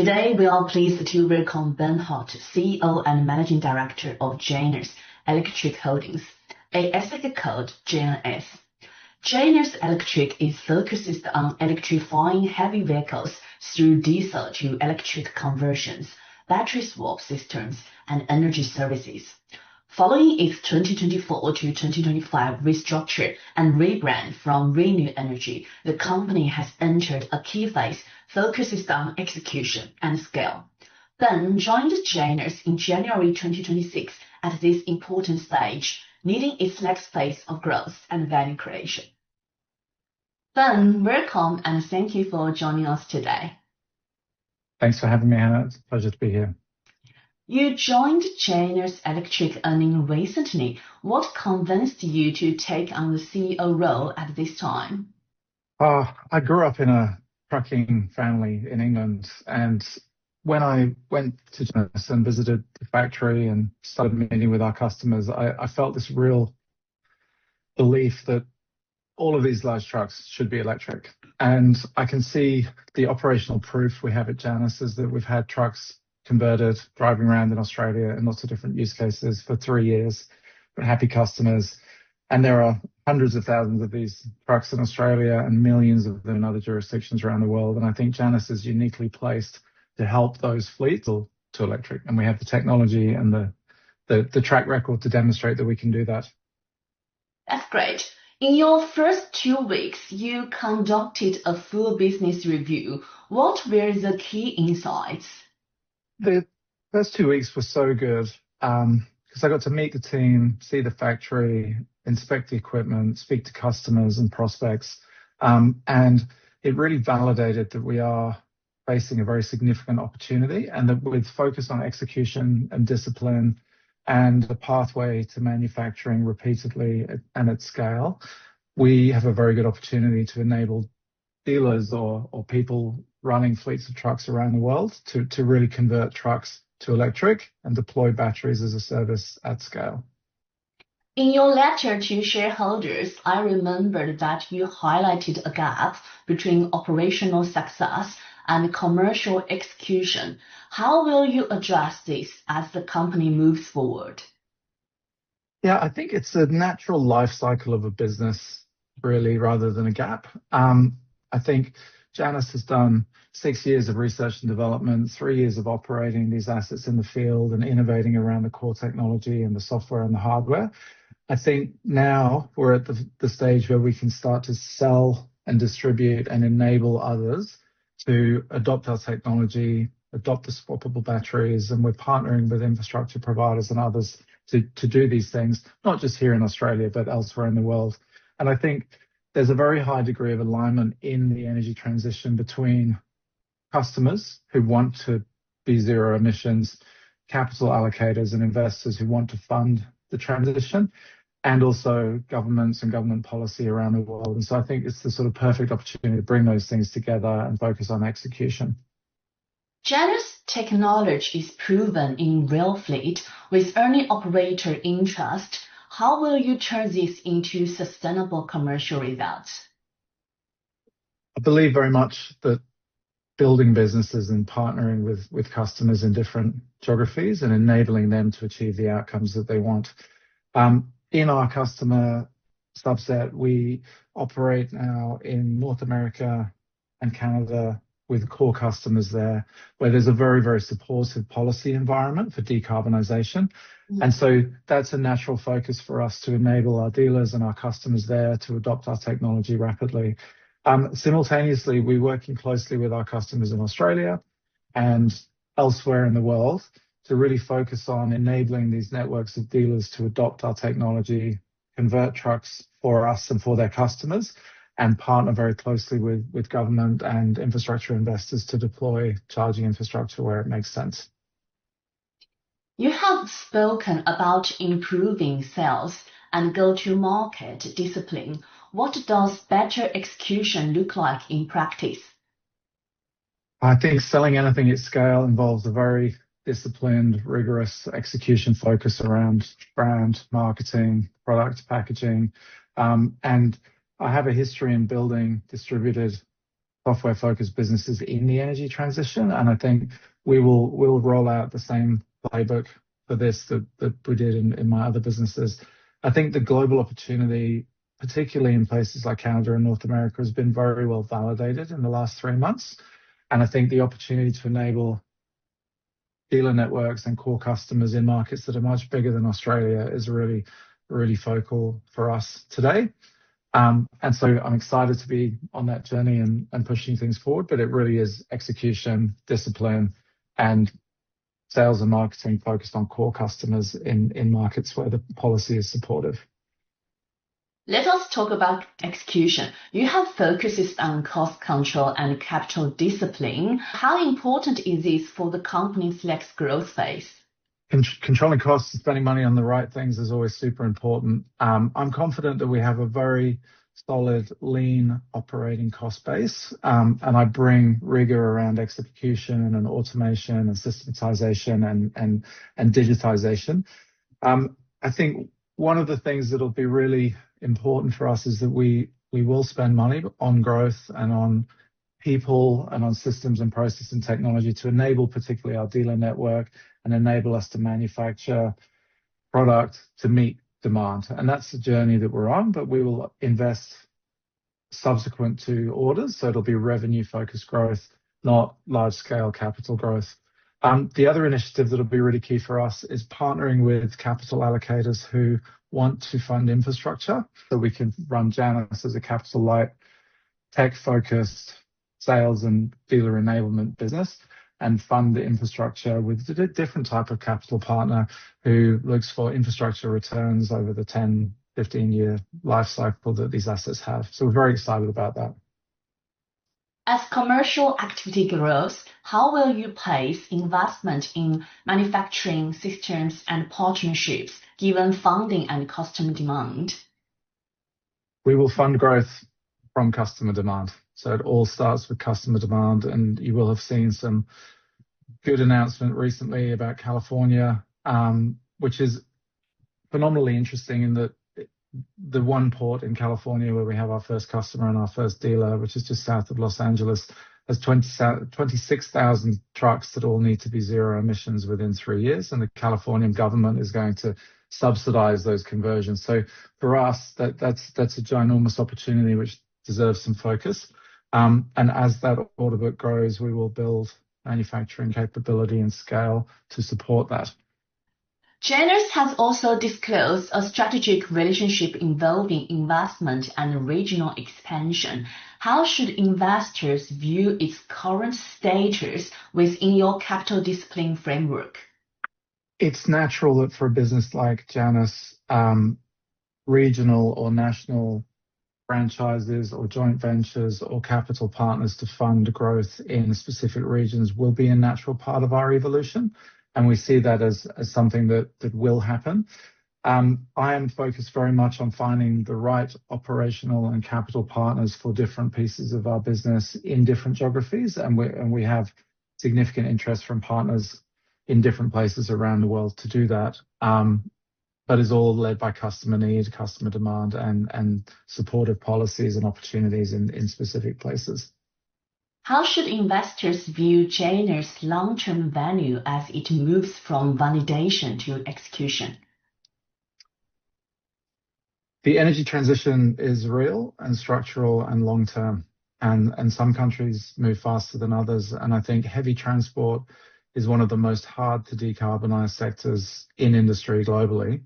Today, we are pleased to welcome Ben Hutt, CEO and Managing Director of Janus Electric Holdings, ASX code JNS. Janus Electric is focused on electrifying heavy vehicles through diesel to electric conversions, battery swap systems, and energy services. Following its 2024 to 2025 restructure and rebrand from Renew Energy, the company has entered a key phase focused on execution and scale. Ben joined Janus in January 2026 at this important stage, leading its next phase of growth and value creation. Ben, welcome and thank you for joining us today. Thanks for having me, Hannah. It's a pleasure to be here. You joined Janus Electric earning recently. What convinced you to take on the CEO role at this time? I grew up in a trucking family in England, and when I went to Janus and visited the factory and started meeting with our customers, I felt this real belief that all of these large trucks should be electric. And I can see the operational proof we have at Janus is that we've had trucks converted, driving around in Australia in lots of different use cases for 3 years. We're happy customers. And there are hundreds of thousands of these trucks in Australia and millions of them in other jurisdictions around the world. And I think Janus is uniquely placed to help those fleets to electric. And we have the technology and the track record to demonstrate that we can do that. That's great. In your first 2 weeks, you conducted a full business review. What were the key insights? The first 2 weeks were so good because I got to meet the team, see the factory, inspect the equipment, speak to customers and prospects. And it really validated that we are facing a very significant opportunity, and that with focus on execution and discipline and the pathway to manufacturing repeatedly and at scale, we have a very good opportunity to enable dealers or people running fleets of trucks around the world to really convert trucks to electric and deploy batteries as a service at scale. In your letter to shareholders, I remembered that you highlighted a gap between operational success and commercial execution. How will you address this as the company moves forward? Yeah, I think it's a natural life cycle of a business, really, rather than a gap. I think Janus has done 6 years of research and development, 3 years of operating these assets in the field and innovating around the core technology and the software and the hardware. I think now we're at the stage where we can start to sell and distribute and enable others to adopt our technology, adopt the swappable batteries, and we're partnering with infrastructure providers and others to do these things, not just here in Australia, but elsewhere in the world. And I think there's a very high degree of alignment in the energy transition between customers who want to be zero emissions, capital allocators and investors who want to fund the transition, and also governments and government policy around the world. And so I think it's the sort of perfect opportunity to bring those things together and focus on execution. Janus technology is proven in real fleet with early operator interest. How will you turn this into sustainable commercial results? I believe very much that building businesses and partnering with customers in different geographies and enabling them to achieve the outcomes that they want. In our customer subset, we operate now in North America and Canada with core customers there, where there's a very, very supportive policy environment for decarbonisation. And so that's a natural focus for us to enable our dealers and our customers there to adopt our technology rapidly. Simultaneously, we're working closely with our customers in Australia and elsewhere in the world to really focus on enabling these networks of dealers to adopt our technology, convert trucks for us and for their customers, and partner very closely with government and infrastructure investors to deploy charging infrastructure where it makes sense. You have spoken about improving sales and go-to-market discipline. What does better execution look like in practice? I think selling anything at scale involves a very disciplined, rigorous execution focus around brand, marketing, product packaging. And I have a history in building distributed software-focused businesses in the energy transition. And I think we'll roll out the same playbook for this that we did in my other businesses. I think the global opportunity, particularly in places like Canada and North America, has been very well validated in the last 3 months. And I think the opportunity to enable dealer networks and core customers in markets that are much bigger than Australia is really, really focal for us today. And so I'm excited to be on that journey and pushing things forward, but it really is execution, discipline, and sales and marketing focused on core customers in markets where the policy is supportive. Let us talk about execution. You have focuses on cost control and capital discipline. How important is this for the company's next growth phase? Controlling costs and spending money on the right things is always super important. I'm confident that we have a very solid, lean operating cost base, and I bring rigor around execution and automation and systematization and digitization. I think one of the things that'll be really important for us is that we will spend money on growth and on people and on systems and process and technology to enable particularly our dealer network and enable us to manufacture product to meet demand. And that's the journey that we're on, but we will invest subsequent to orders. So it'll be revenue focused growth, not large scale capital growth. The other initiative that'll be really key for us is partnering with capital allocators who want to fund infrastructure so we can run Janus as a capital light, tech focused sales and dealer enablement business and fund the infrastructure with a different type of capital partner who looks for infrastructure returns over the 10, 15-year life cycle that these assets have. So we're very excited about that. As commercial activity grows, how will you place investment in manufacturing systems and partnerships given funding and customer demand? We will fund growth from customer demand. So it all starts with customer demand, and you will have seen some good announcement recently about California, which is phenomenally interesting in that the one port in California where we have our first customer and our first dealer, which is just south of Los Angeles, has 26,000 trucks that all need to be zero emissions within 3 years. And the Californian government is going to subsidize those conversions. So for us, that's a ginormous opportunity which deserves some focus. And as that order book grows, we will build manufacturing capability and scale to support that. Janus has also disclosed a strategic relationship involving investment and regional expansion. How should investors view its current status within your capital discipline framework? It's natural that for a business like Janus, regional or national franchises or joint ventures or capital partners to fund growth in specific regions will be a natural part of our evolution. And we see that as something that will happen. I am focused very much on finding the right operational and capital partners for different pieces of our business in different geographies. And we have significant interest from partners in different places around the world to do that. But it's all led by customer need, customer demand, and supportive policies and opportunities in specific places. How should investors view Janus' long-term value as it moves from validation to execution? The energy transition is real and structural and long-term, and some countries move faster than others. And I think heavy transport is one of the most hard to decarbonize sectors in industry globally.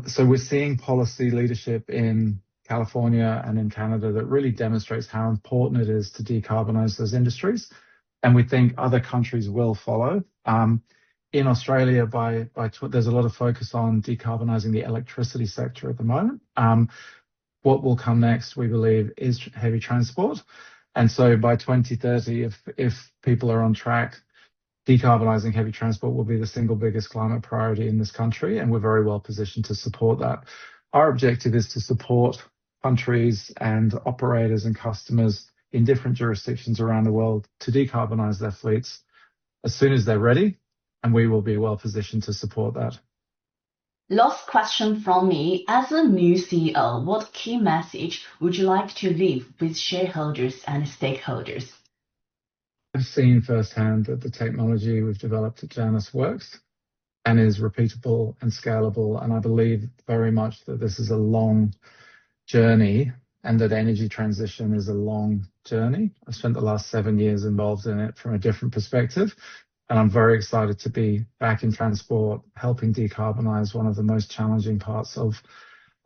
So we're seeing policy leadership in California and in Canada that really demonstrates how important it is to decarbonize those industries. And we think other countries will follow. In Australia, there's a lot of focus on decarbonizing the electricity sector at the moment. What will come next, we believe, is heavy transport. And so by 2030, if people are on track, decarbonizing heavy transport will be the single biggest climate priority in this country, and we're very well positioned to support that. Our objective is to support countries and operators and customers in different jurisdictions around the world to decarbonize their fleets as soon as they're ready, and we will be well positioned to support that. Last question from me. As a new CEO, what key message would you like to leave with shareholders and stakeholders? I've seen firsthand that the technology we've developed at Janus works and is repeatable and scalable. And I believe very much that this is a long journey and that energy transition is a long journey. I've spent the last 7 years involved in it from a different perspective. And I'm very excited to be back in transport, helping decarbonize one of the most challenging parts of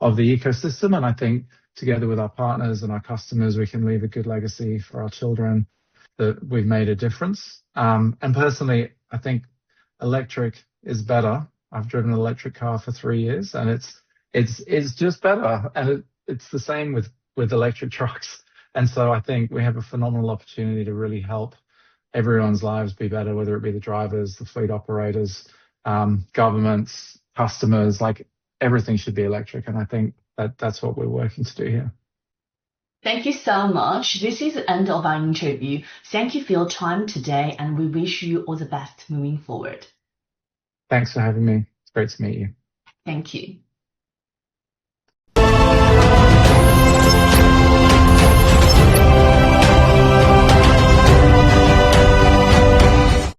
the ecosystem. And I think together with our partners and our customers, we can leave a good legacy for our children that we've made a difference. And personally, I think electric is better. I've driven an electric car for 3 years, and it's just better. And it's the same with electric trucks. And so I think we have a phenomenal opportunity to really help everyone's lives be better, whether it be the drivers, the fleet operators, governments, customers, like everything should be electric. And I think that's what we're working to do here. Thank you so much. This is the end of our interview. Thank you for your time today, and we wish you all the best moving forward. Thanks for having me. It's great to meet you. Thank you.